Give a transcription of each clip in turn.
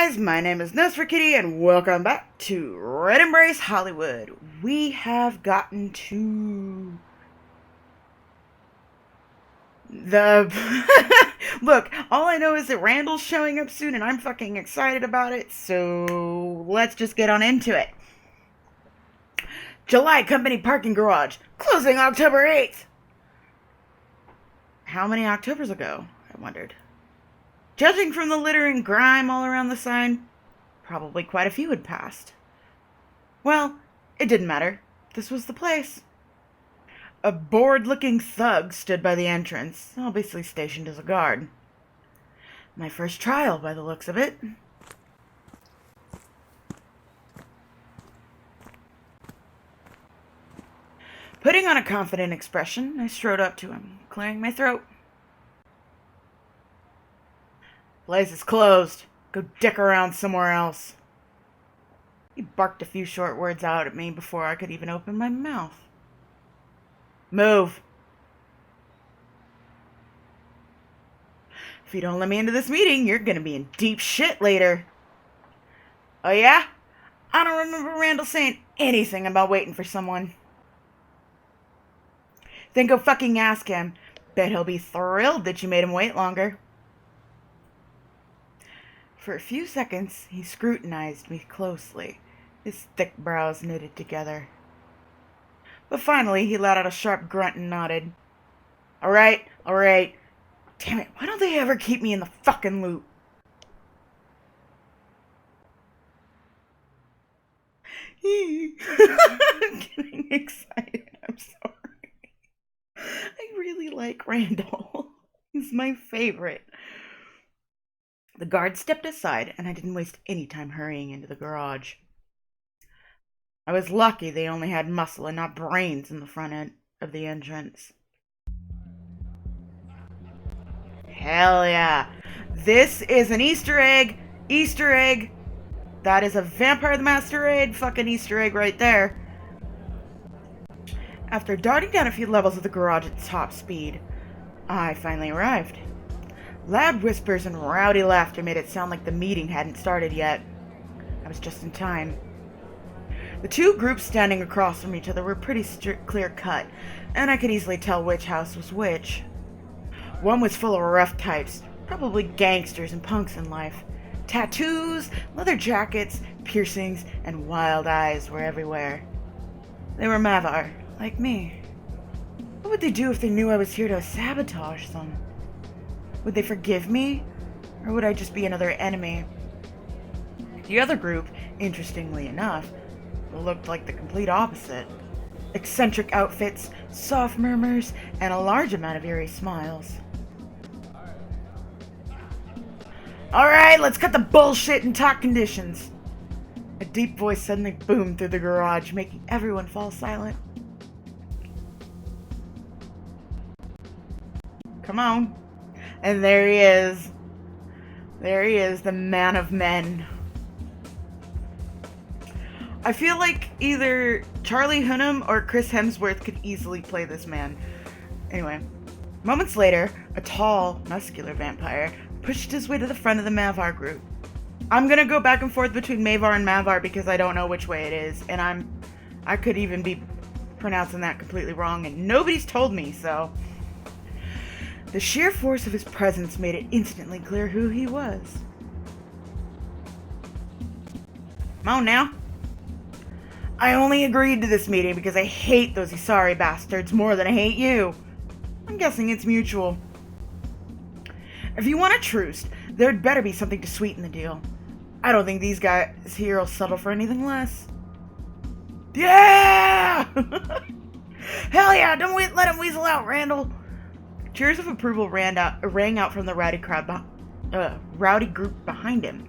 guys, my name is NosferKitty and welcome back to Red Embrace Hollywood. We have gotten to the look, all I know is that Randal's showing up soon and I'm fucking excited about it, so let's just get on into it. July Company Parking Garage, closing October 8th. How many Octobers ago? I wondered. Judging from the litter and grime all around the sign, probably quite a few had passed. Well, it didn't matter. This was the place. A bored-looking thug stood by the entrance, obviously stationed as a guard. My first trial, by the looks of it. Putting on a confident expression, I strode up to him, clearing my throat. Place is closed. Go dick around somewhere else. He barked a few short words out at me before I could even open my mouth. Move. If you don't let me into this meeting, you're gonna be in deep shit later. Oh yeah? I don't remember Randal saying anything about waiting for someone. Then go fucking ask him. Bet he'll be thrilled that you made him wait longer. For a few seconds, he scrutinized me closely, his thick brows knitted together. But finally, he let out a sharp grunt and nodded. All right. Damn it, why don't they ever keep me in the fucking loop? I'm getting excited, I'm sorry. I really like Randal. He's my favorite. The guard stepped aside, and I didn't waste any time hurrying into the garage. I was lucky they only had muscle and not brains in the front end of the entrance. Hell yeah. This is an Easter egg. Easter egg. That is a Vampire the Masquerade fucking Easter egg right there. After darting down a few levels of the garage at top speed, I finally arrived. Loud whispers and rowdy laughter made it sound like the meeting hadn't started yet. I was just in time. The two groups standing across from each other were pretty clear-cut, and I could easily tell which house was which. One was full of rough types, probably gangsters and punks in life. Tattoos, leather jackets, piercings, and wild eyes were everywhere. They were Mavar, like me. What would they do if they knew I was here to sabotage them? Would they forgive me? Or would I just be another enemy? The other group, interestingly enough, looked like the complete opposite. Eccentric outfits, soft murmurs, and a large amount of eerie smiles. Alright, let's cut the bullshit and talk conditions. A deep voice suddenly boomed through the garage, making everyone fall silent. Come on. And there he is. There he is, the man of men. I feel like either Charlie Hunnam or Chris Hemsworth could easily play this man. Anyway, moments later, a tall, muscular vampire pushed his way to the front of the Mavar group. I'm gonna go back and forth between Mavar and Mavar because I don't know which way it is, and I could even be pronouncing that completely wrong, and nobody's told me, so. The sheer force of his presence made it instantly clear who he was. Come on now. I only agreed to this meeting because I hate those Isari bastards more than I hate you. I'm guessing it's mutual. If you want a truce, there'd better be something to sweeten the deal. I don't think these guys here will settle for anything less. Yeah! Hell yeah, don't let him weasel out, Randal. Cheers of approval rang out from the rowdy group behind him.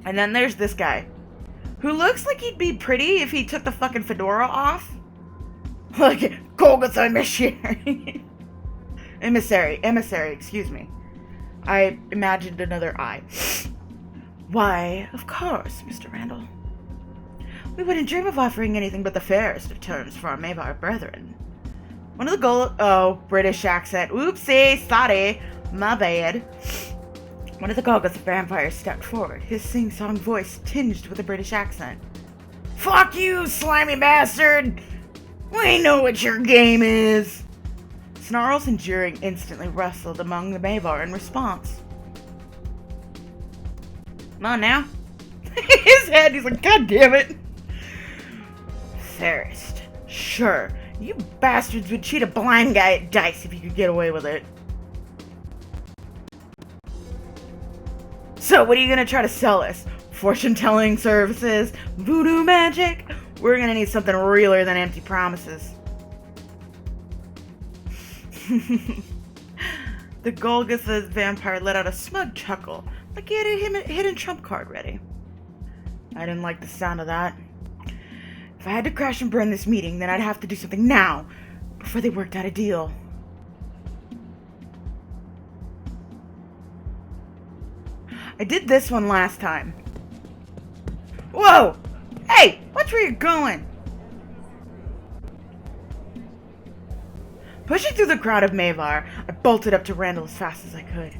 And then there's this guy, who looks like he'd be pretty if he took the fucking fedora off. Like, Golgotha emissary, excuse me. I imagined another eye. Why, of course, Mr. Randal. We wouldn't dream of offering anything but the fairest of terms for our Mavar brethren. One of the British accent. Oopsie, sorry, my bad. One of the Golgotha vampires stepped forward, his sing-song voice tinged with a British accent. Fuck you, slimy bastard! We know what your game is! Snarls and jeering instantly rustled among the Mavar in response. Come on now. His head, he's like, God damn it! Fairest. Sure, you bastards would cheat a blind guy at dice if you could get away with it. So, what are you gonna try to sell us? Fortune-telling services? Voodoo magic? We're gonna need something realer than empty promises. The Golgotha vampire let out a smug chuckle, like he had a hidden trump card ready. I didn't like the sound of that. If I had to crash and burn this meeting, then I'd have to do something now, before they worked out a deal. I did this one last time. Whoa! Hey! Watch where you're going! Pushing through the crowd of Mavar, I bolted up to Randal as fast as I could.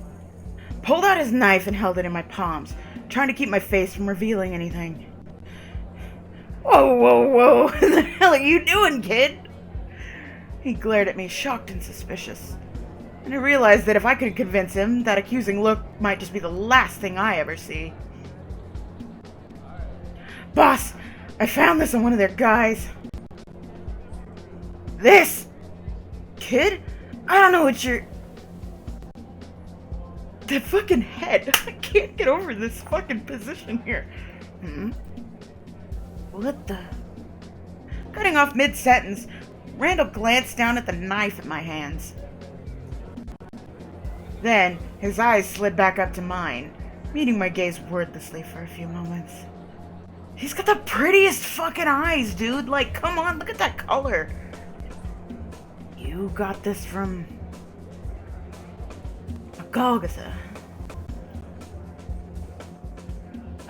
Pulled out his knife and held it in my palms, trying to keep my face from revealing anything. Whoa, whoa, whoa! What the hell are you doing, kid? He glared at me, shocked and suspicious. And I realized that if I could convince him, that accusing look might just be the last thing I ever see. Boss, I found this on one of their guys. This? Kid? I don't know what you're... That fucking head. I can't get over this fucking position here. What the... Cutting off mid-sentence, Randal glanced down at the knife in my hands. Then, his eyes slid back up to mine, meeting my gaze wordlessly for a few moments. He's got the prettiest fucking eyes, dude! Like, come on, look at that color! You got this from... a Golgotha.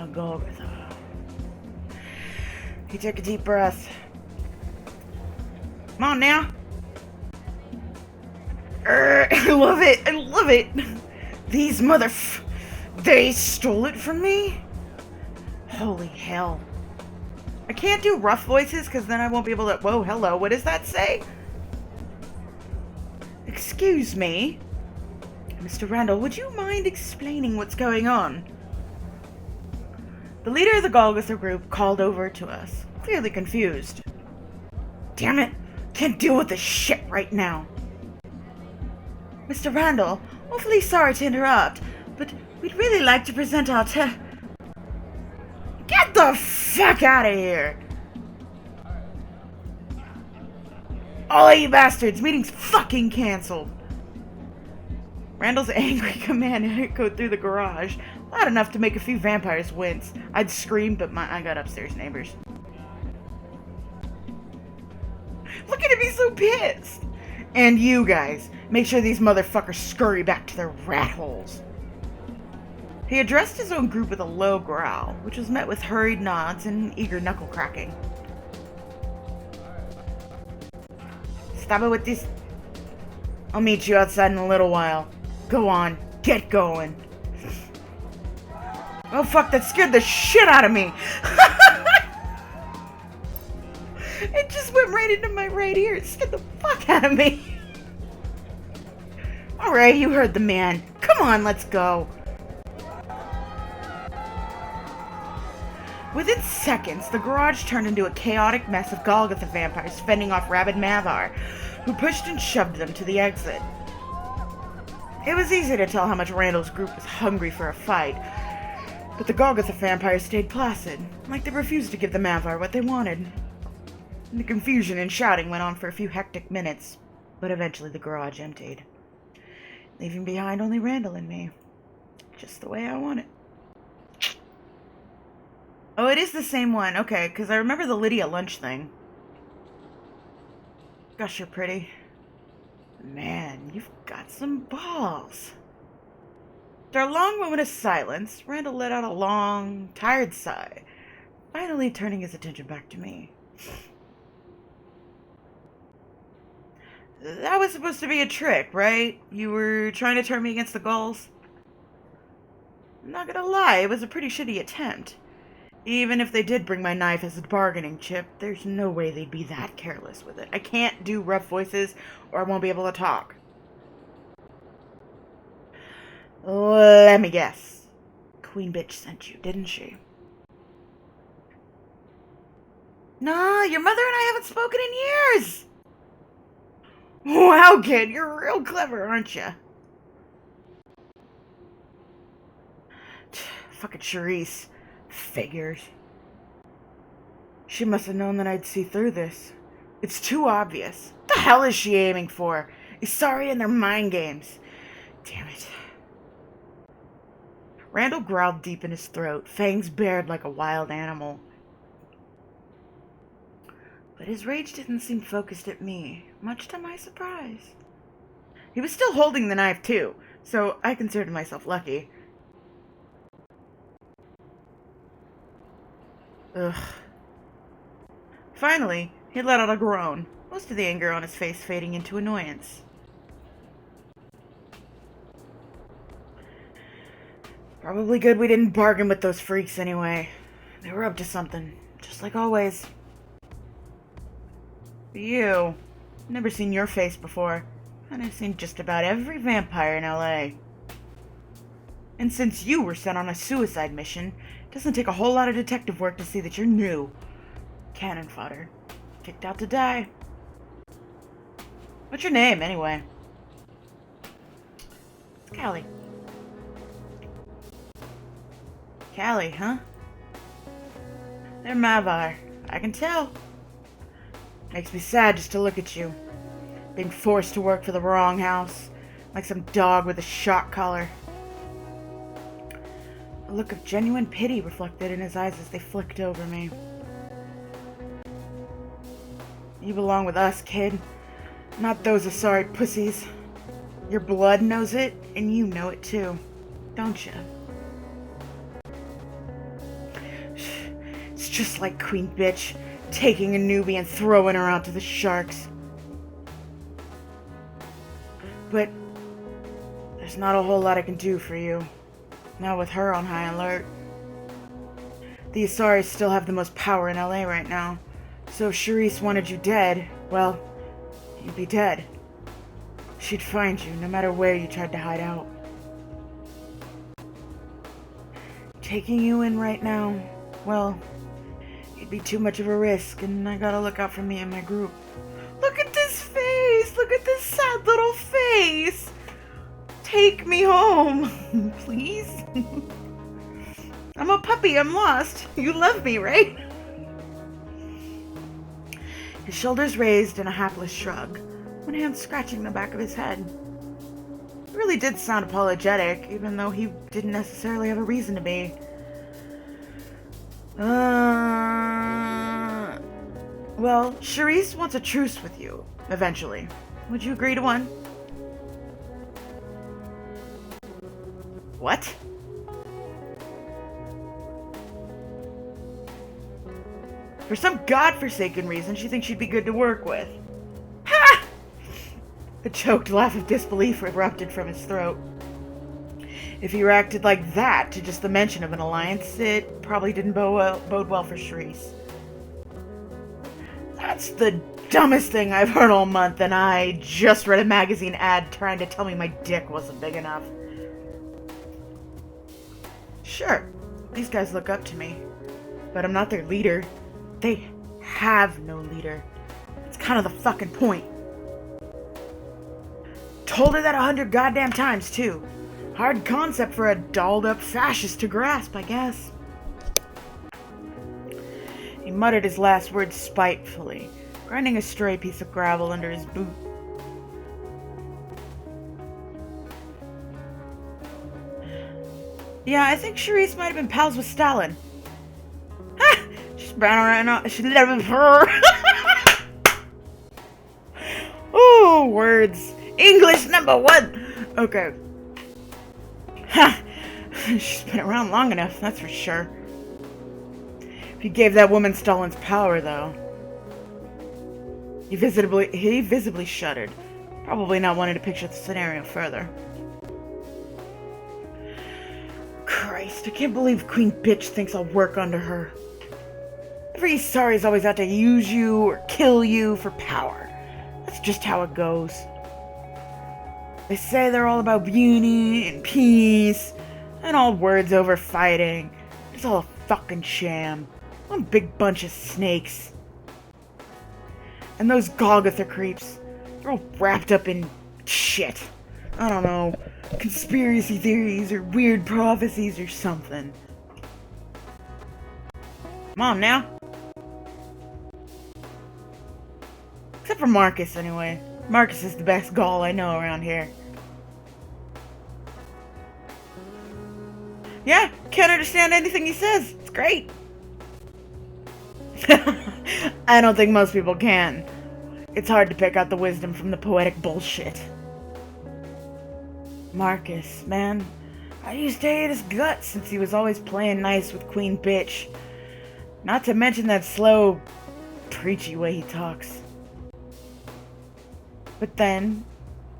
A Golgotha. He took a deep breath. Come on now! I love it! I love it! These they stole it from me? Holy hell. I can't do rough voices because then I won't be able to... Whoa, hello, what does that say? Excuse me? Mr. Randal, would you mind explaining what's going on? The leader of the Golgotha group called over to us, clearly confused. Damn it! Can't deal with this shit right now. Mr. Randal, awfully sorry to interrupt, but we'd really like to present our Get the fuck out of here! All of you bastards, meeting's fucking cancelled! Randal's angry command echoed through the garage, loud enough to make a few vampires wince. I'd screamed, but I got upstairs neighbors. Look at him, he's so pissed! And you guys, make sure these motherfuckers scurry back to their rat holes. He addressed his own group with a low growl, which was met with hurried nods and eager knuckle cracking. Stop it with this. I'll meet you outside in a little while. Go on, get going. Oh fuck, that scared the shit out of me! It just went right into my right ear. It scared the fuck out of me. Alright, you heard the man. Come on, let's go. Within seconds, the garage turned into a chaotic mess of Golgotha vampires fending off rabid Mavar, who pushed and shoved them to the exit. It was easy to tell how much Randal's group was hungry for a fight, but the Golgotha vampires stayed placid, like they refused to give the Mavar what they wanted. The confusion and shouting went on for a few hectic minutes, but eventually the garage emptied, leaving behind only Randal and me. Just the way I want it. Oh, it is the same one. Okay, because I remember the Lydia lunch thing. Gosh, you're pretty. Man, you've got some balls. After a long moment of silence, Randal let out a long, tired sigh, finally turning his attention back to me. That was supposed to be a trick, right? You were trying to turn me against the Gauls? I'm not gonna lie, it was a pretty shitty attempt. Even if they did bring my knife as a bargaining chip, there's no way they'd be that careless with it. I can't do rough voices or I won't be able to talk. Let me guess. Queen bitch sent you, didn't she? Nah, your mother and I haven't spoken in years! Wow, kid, you're real clever, aren't you? Fucking Charisse. Figures. She must have known that I'd see through this. It's too obvious. What the hell is she aiming for? Isari and their mind games. Damn it. Randal growled deep in his throat, fangs bared like a wild animal. But his rage didn't seem focused at me, much to my surprise. He was still holding the knife, too, so I considered myself lucky. Ugh. Finally, he let out a groan, most of the anger on his face fading into annoyance. Probably good we didn't bargain with those freaks anyway. They were up to something, just like always. You. Never seen your face before, and I've seen just about every vampire in LA. And since you were sent on a suicide mission, it doesn't take a whole lot of detective work to see that you're new. Cannon fodder. Kicked out to die. What's your name, anyway? It's Callie. Callie, huh? They're Mavar. I can tell. Makes me sad just to look at you. Being forced to work for the wrong house. Like some dog with a shock collar. A look of genuine pity reflected in his eyes as they flicked over me. You belong with us, kid. Not those Asari pussies. Your blood knows it, and you know it too. Don't you? It's just like Queen Bitch, taking a newbie and throwing her out to the sharks. But there's not a whole lot I can do for you. Not with her on high alert. The Asaris still have the most power in LA right now. So if Charisse wanted you dead, well, you'd be dead. She'd find you no matter where you tried to hide out. Taking you in right now, well, it'd be too much of a risk, and I gotta look out for me and my group. Look at this face! Look at this sad little face! Take me home, please. I'm a puppy, I'm lost. You love me, right? His shoulders raised in a hapless shrug, one hand scratching the back of his head. He really did sound apologetic, even though he didn't necessarily have a reason to be. Well, Charisse wants a truce with you, eventually. Would you agree to one? What? For some godforsaken reason, she thinks she'd be good to work with. Ha! A choked laugh of disbelief erupted from his throat. If he reacted like that to just the mention of an alliance, it probably didn't bode well for Charisse. That's the dumbest thing I've heard all month, and I just read a magazine ad trying to tell me my dick wasn't big enough. Sure, these guys look up to me, but I'm not their leader. They have no leader. It's kind of the fucking point. Told her that 100 goddamn times, too. Hard concept for a dolled-up fascist to grasp, I guess. He muttered his last words spitefully, grinding a stray piece of gravel under his boot. Yeah, I think Charisse might have been pals with Stalin. Ha! She's brown right now. She never her. Oh, words. English #1. Okay. Ha! She's been around long enough, that's for sure. If he gave that woman Stalin's power, though. He visibly shuddered, probably not wanting to picture the scenario further. Christ, I can't believe Queen Bitch thinks I'll work under her. Every Isari's always out to use you or kill you for power. That's just how it goes. They say they're all about beauty and peace, and all words over fighting. It's all a fucking sham. One big bunch of snakes. And those Golgotha creeps, they're all wrapped up in shit. I don't know, conspiracy theories or weird prophecies or something. Come on now. Except for Marcus, anyway. Marcus is the best Gaul I know around here. Yeah, can't understand anything he says. It's great. I don't think most people can. It's hard to pick out the wisdom from the poetic bullshit. Marcus, man. I used to hate his guts since he was always playing nice with Queen Bitch. Not to mention that slow, preachy way he talks. But then,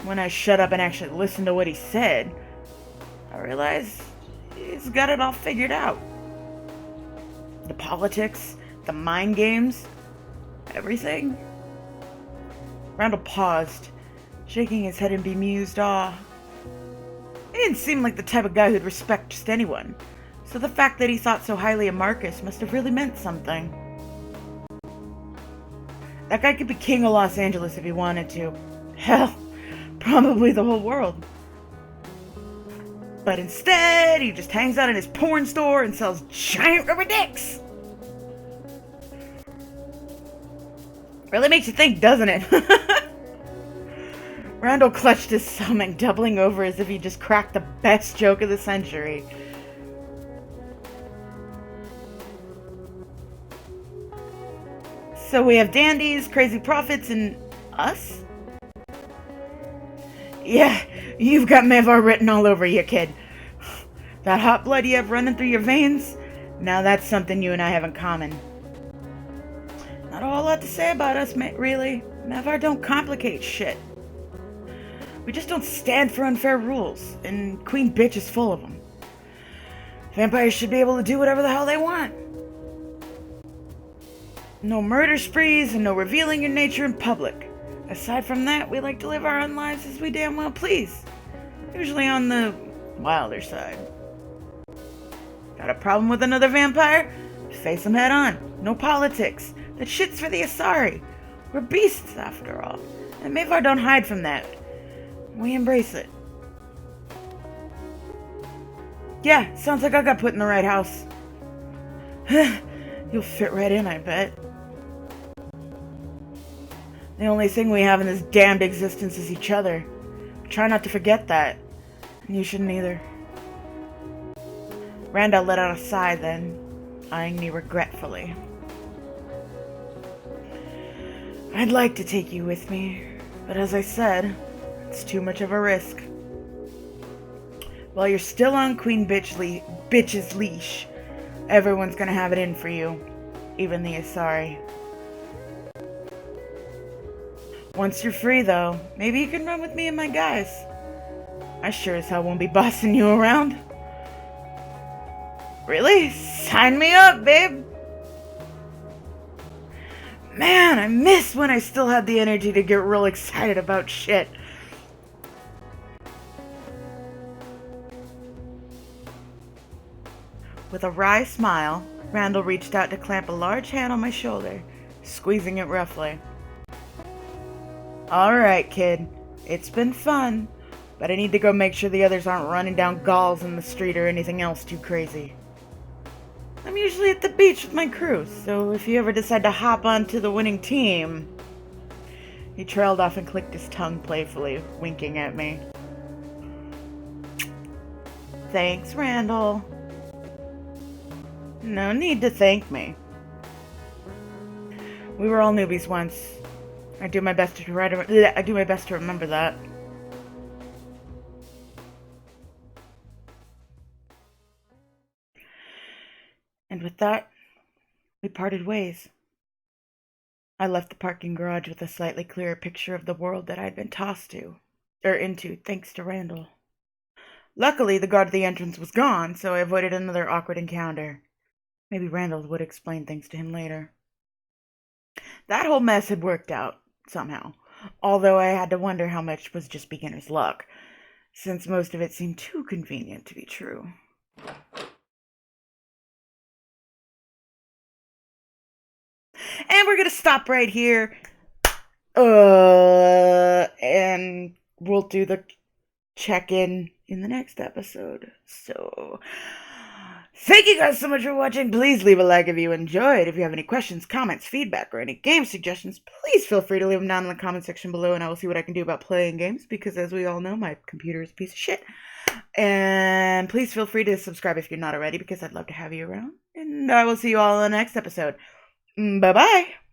when I shut up and actually listened to what he said, I realized he's got it all figured out. The politics, the mind games, everything. Randal paused, shaking his head in bemused awe. He didn't seem like the type of guy who'd respect just anyone, so the fact that he thought so highly of Marcus must have really meant something. That guy could be king of Los Angeles if he wanted to. Hell, probably the whole world. But instead, he just hangs out in his porn store and sells giant rubber dicks. Really makes you think, doesn't it? Randal clutched his stomach, doubling over as if he just cracked the best joke of the century. So we have dandies, crazy prophets, and us? Yeah, you've got Mevar written all over you, kid. That hot blood you have running through your veins? Now that's something you and I have in common. Not a whole lot to say about us, really. Mevar don't complicate shit. We just don't stand for unfair rules, and Queen Bitch is full of them. Vampires should be able to do whatever the hell they want. No murder sprees and no revealing your nature in public. Aside from that, we like to live our own lives as we damn well please. Usually on the wilder side. Got a problem with another vampire? Face them head on. No politics. That shit's for the Asari. We're beasts, after all. And Mevar don't hide from that. We embrace it. Yeah, sounds like I got put in the right house. You'll fit right in, I bet. The only thing we have in this damned existence is each other. Try not to forget that. And you shouldn't either. Randal let out a sigh then, eyeing me regretfully. I'd like to take you with me, but as I said, it's too much of a risk. While you're still on Queen Bitch's leash, everyone's gonna have it in for you, even the Asari. Once you're free, though, maybe you can run with me and my guys. I sure as hell won't be bossing you around. Really? Sign me up, babe! Man, I miss when I still had the energy to get real excited about shit. With a wry smile, Randal reached out to clamp a large hand on my shoulder, squeezing it roughly. Alright, kid. It's been fun, but I need to go make sure the others aren't running down Gauls in the street or anything else too crazy. I'm usually at the beach with my crew, so if you ever decide to hop onto the winning team... He trailed off and clicked his tongue playfully, winking at me. Thanks, Randal. No need to thank me. We were all newbies once. I do my best to remember that. And with that, we parted ways. I left the parking garage with a slightly clearer picture of the world that I'd been tossed into thanks to Randal. Luckily, the guard at the entrance was gone, so I avoided another awkward encounter. Maybe Randall would explain things to him later. That whole mess had worked out, somehow, although I had to wonder how much was just beginner's luck, since most of it seemed too convenient to be true. And we're gonna stop right here. And we'll do the check-in in the next episode. So, thank you guys so much for watching. Please leave a like if you enjoyed. If you have any questions, comments, feedback, or any game suggestions, please feel free to leave them down in the comment section below, and I will see what I can do about playing games, because as we all know, my computer is a piece of shit. And please feel free to subscribe if you're not already, because I'd love to have you around. And I will see you all in the next episode. Bye-bye.